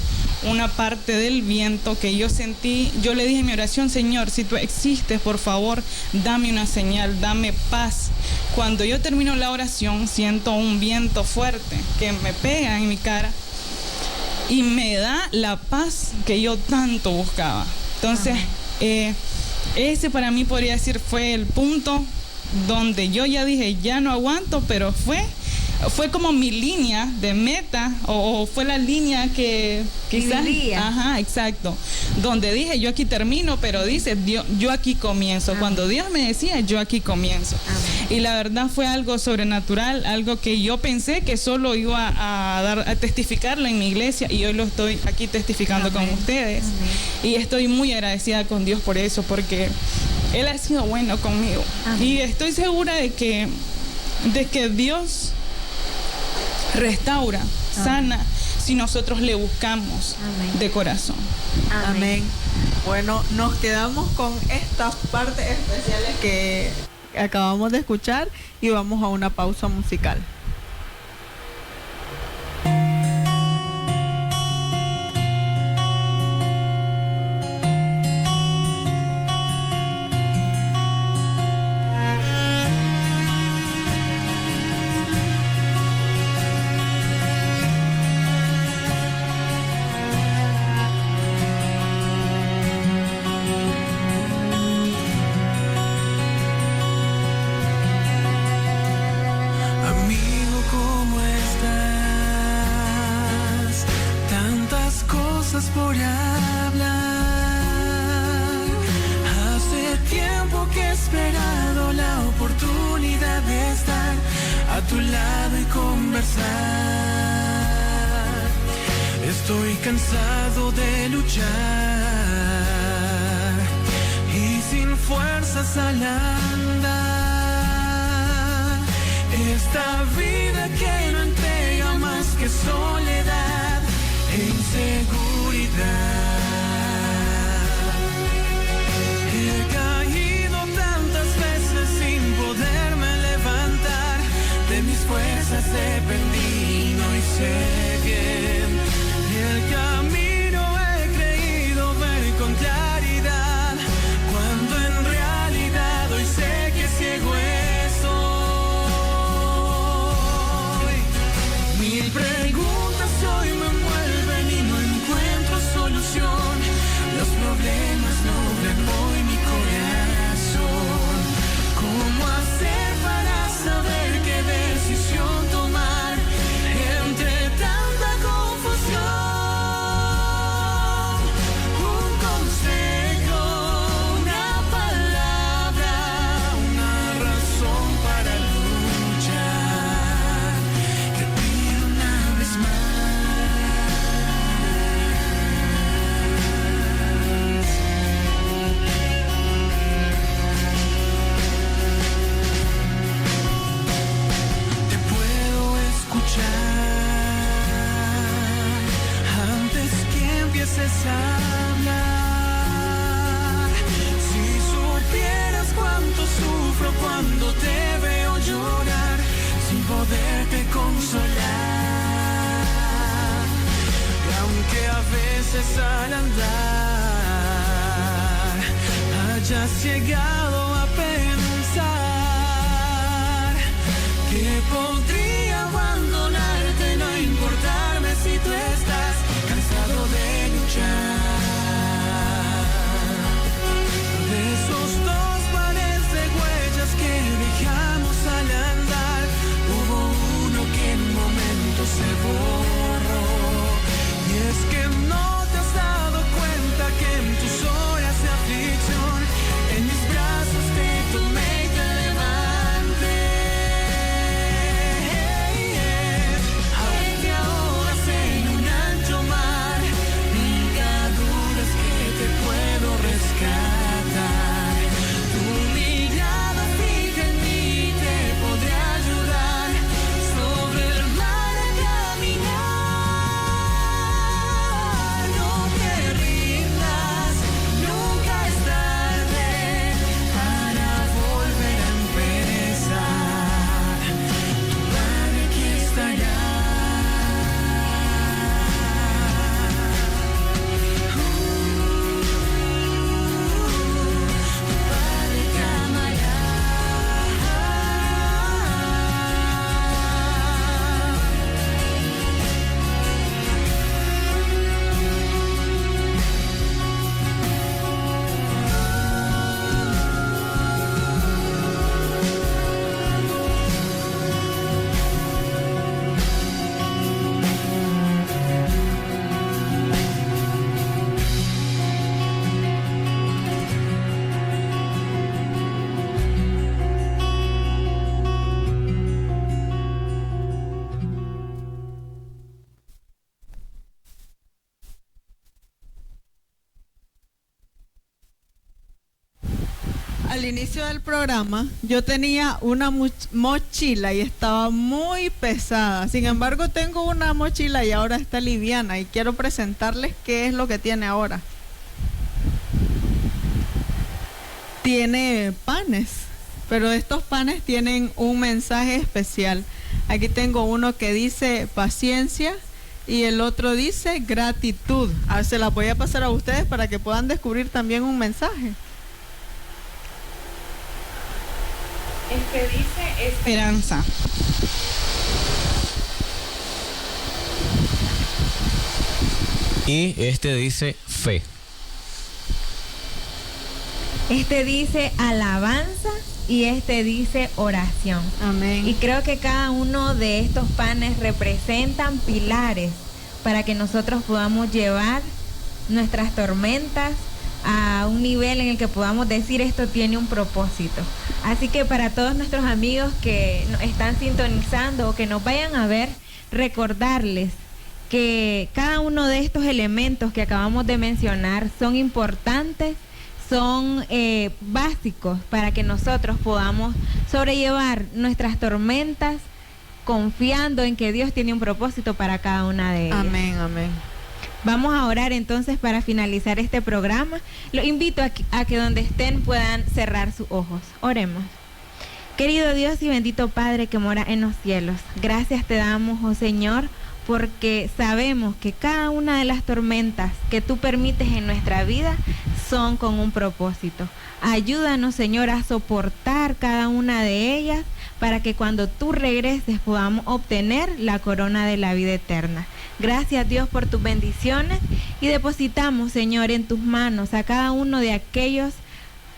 una parte del viento que yo sentí. Yo le dije en mi oración, Señor, si tú existes, por favor, dame una señal, dame paz. Cuando yo termino la oración, siento un viento fuerte que me pega en mi cara y me da la paz que yo tanto buscaba. Entonces, ese para mí podría decir fue el punto donde yo ya dije, ya no aguanto, pero fue como mi línea de meta, o fue la línea que quizás, exacto, donde dije, yo aquí termino, pero dice, yo aquí comienzo. Cuando Dios me decía, yo aquí comienzo. Y la verdad fue algo sobrenatural, algo que yo pensé que solo iba a testificarlo en mi iglesia, y hoy lo estoy aquí testificando con ustedes. Y estoy muy agradecida con Dios por eso, porque Él ha sido bueno conmigo. Y estoy segura de que Dios restaura, sana, si nosotros le buscamos de corazón. Amén. Bueno, nos quedamos con estas partes especiales que acabamos de escuchar y vamos a una pausa musical. Por hablar, hace tiempo que he esperado la oportunidad de estar a tu lado y conversar. Estoy cansado de luchar y sin fuerzas al andar. Esta vida que no entrega más que soledad e inseguridad. He caído tantas veces sin poderme levantar. De mis fuerzas he perdido y sé bien el camino al andar hayas llegado a pensar que podría abandonarte, no importarme si tú estás cansado de luchar. De esos dos pares de huellas que dejamos al andar, hubo uno que en un momento se borró. Y es que no te has dado cuenta que en tus horas de aflicción, en mis brazos te tomé y te levanté. Aunque te ahogas en un ancho mar, nunca dudes que te puedo rescatar. Tu mirada fija en mí te podré ayudar sobre el mar a caminar. No te rindas, nunca es tarde para volver a empezar. Tu Padre aquí estará. Tu Padre te amará. Al inicio del programa yo tenía una mochila y estaba muy pesada. Sin embargo, tengo una mochila y ahora está liviana y quiero presentarles qué es lo que tiene ahora. Tiene panes, pero estos panes tienen un mensaje especial. Aquí tengo uno que dice paciencia y el otro dice gratitud. Se la voy a pasar a ustedes para que puedan descubrir también un mensaje. Este dice esperanza. Y este dice fe. Este dice alabanza y este dice oración. Amén. Y creo que cada uno de estos panes representan pilares para que nosotros podamos llevar nuestras tormentas a un nivel en el que podamos decir esto tiene un propósito. Así que para todos nuestros amigos que nos están sintonizando o que nos vayan a ver, recordarles que cada uno de estos elementos que acabamos de mencionar son importantes, son básicos para que nosotros podamos sobrellevar nuestras tormentas confiando en que Dios tiene un propósito para cada una de ellas. Amén, amén. Vamos a orar entonces para finalizar este programa. Los invito a que donde estén puedan cerrar sus ojos. Oremos. Querido Dios y bendito Padre que mora en los cielos, gracias te damos, oh Señor, porque sabemos que cada una de las tormentas que tú permites en nuestra vida son con un propósito. Ayúdanos, Señor, a soportar cada una de ellas para que cuando tú regreses podamos obtener la corona de la vida eterna. Gracias, Dios, por tus bendiciones y depositamos, Señor, en tus manos a cada uno de aquellos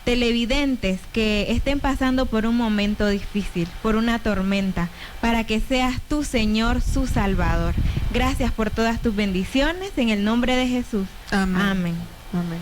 televidentes que estén pasando por un momento difícil, por una tormenta, para que seas tú, Señor, su Salvador. Gracias por todas tus bendiciones, en el nombre de Jesús. Amén. Amén. Amén.